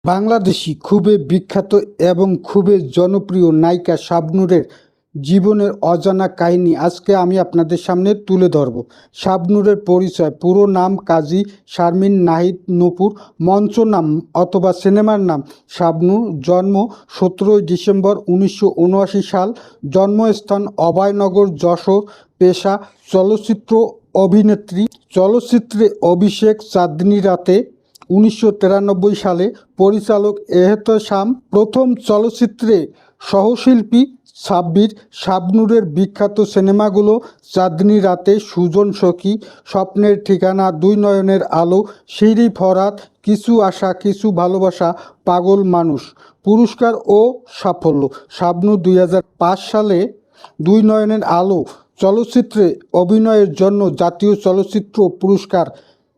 বাংলাদেশী খুবই বিখ্যাত এবং খুবই জনপ্রিয় নায়িকা শাবনূরের জীবনের অজানা কাহিনী আজকে আমি আপনাদের সামনে তুলে ধরব। শাবনূরের পরিচয়: পুরো নাম কাজী শারমিন নাহিদ নূপুর, মঞ্চ নাম অথবা সিনেমার নাম শাবনূর, জন্ম 17 ডিসেম্বর 1979 সাল, জন্মস্থান অভয়নগর, যশোর, পেশা চলচ্চিত্র অভিনেত্রী, চলচ্চিত্রে অভিষেক চাঁদনি রাতে 1993 সালে, পরিচালক এহতেশাম, প্রথম চলচ্চিত্রে সহশিল্পী সাব্বির। শাবনূরের বিখ্যাত সিনেমাগুলো: চাঁদনি রাতে, সুজন সখী, স্বপ্নের ঠিকানা, দুই নয়নের আলো, সিঁড়ি ফরাত, কিছু আশা কিছু ভালোবাসা, পাগল মানুষ। পুরস্কার ও সাফল্য: শাবনূর 2005 সালে দুই নয়নের আলো চলচ্চিত্রে অভিনয়ের জন্য জাতীয় চলচ্চিত্র পুরস্কার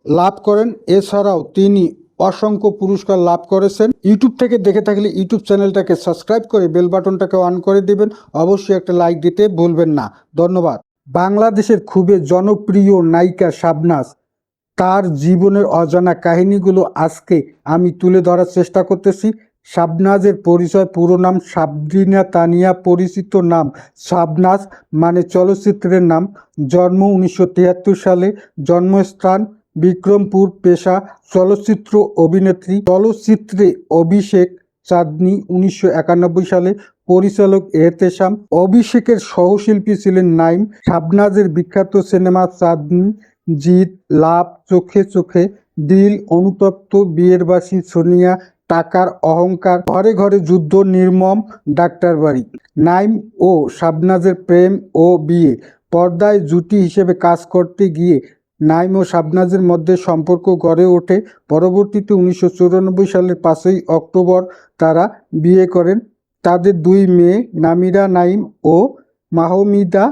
লাভ করেন। এছাড়াও তিনি অসংখ্য পুরস্কার লাভ করেছেন। ইউটিউব থেকে দেখে থাকলে ইউটিউব চ্যানেলটাকে সাবস্ক্রাইব করে বেল বাটনটাকে অন করে দেবেন। অবশ্যই একটা লাইক দিতে ভুলবেন না। ধন্যবাদ। বাংলাদেশের খুবই জনপ্রিয় নায়িকা শাবনাজ, তার জীবনের অজানা কাহিনীগুলো আজকে আমি তুলে ধরার চেষ্টা করতেছি। শাবনাজের পরিচয়: পুরো নাম সাবরিনা তানিয়া, পরিচিত নাম শাবনাজ মানে চলচ্চিত্রের নাম, জন্ম 1973 সালে, জন্মস্থান বিক্রমপুর, পেশা চলচ্চিত্র অভিনেত্রী, চলচ্চিত্রে অভিষেক চাঁদনি 1991 সালে, পরিচালক এহতেশাম। অভিষেকের সহশিল্পী ছিলেন নাইম। শাবনাজের বিখ্যাত সিনেমা: চাঁদনি, জিত, লাভ, চোখে চোখে, দিল, অনুতপ্ত, বিয়ের বাসি, সোনিয়া, টাকার অহংকার, ঘরে ঘরে যুদ্ধ, নির্মম, ডাক্তার বাড়ি। নাইম ও শাবনাজের প্রেম ও বিয়ে। পর্দায় জুটি হিসেবে কাজ করতে গিয়ে নাইম ও শাবনাজের মধ্যে সম্পর্ক গড়ে ওঠে। পরবর্তীতে 1994 সালের 5ই অক্টোবর তারা বিয়ে করেন। তাদের দুই মেয়ে নামিরা নাইম ও মাহমিদা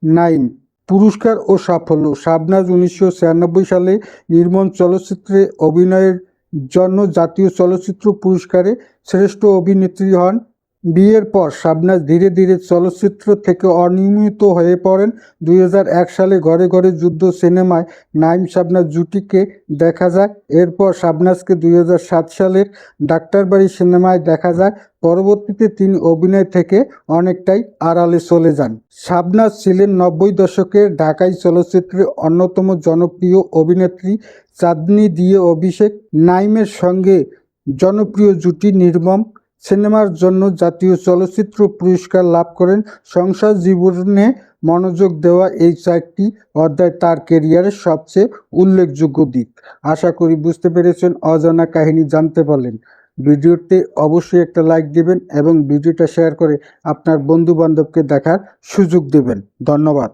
নাইম। পুরস্কার ও সাফল্য: শাবনাজ 1996 সালে নির্মম চলচ্চিত্রে অভিনয়ের জন্য জাতীয় চলচ্চিত্র পুরস্কারে শ্রেষ্ঠ অভিনেত্রী হন। বিয়ের পর শাবনাজ ধীরে ধীরে চলচ্চিত্র থেকে অনিয়মিত হয়ে পড়েন। 2001 সালে ঘরে ঘরে যুদ্ধ সিনেমায় নাইম শাবনাজ জুটিকে দেখা যায়। এরপর শাবনাজকে 2007 সালের ডাক্তারবাড়ি সিনেমায় দেখা যায়। পরবর্তীতে তিনি অভিনয় থেকে অনেকটাই আড়ালে চলে যান। শাবনাজ ছিলেন 90 দশকের ঢাকাই চলচ্চিত্রের অন্যতম জনপ্রিয় অভিনেত্রী। চাঁদনি দিয়ে অভিষেক নাইমের সঙ্গে জনপ্রিয় জুটি নির্মম সিনেমার জন্য জাতীয় চলচ্চিত্র পুরস্কার লাভ করেন। সংসার জীবনে মনোযোগ দেওয়া এই 4টি অধ্যায় তার ক্যারিয়ারের সবচেয়ে উল্লেখযোগ্য দিক। আশা করি বুঝতে পেরেছেন, অজানা কাহিনী জানতে পারলেন। ভিডিওতে অবশ্যই একটা লাইক দিবেন এবং ভিডিওটা শেয়ার করে আপনার বন্ধু বান্ধবকে দেখার সুযোগ দেবেন। ধন্যবাদ।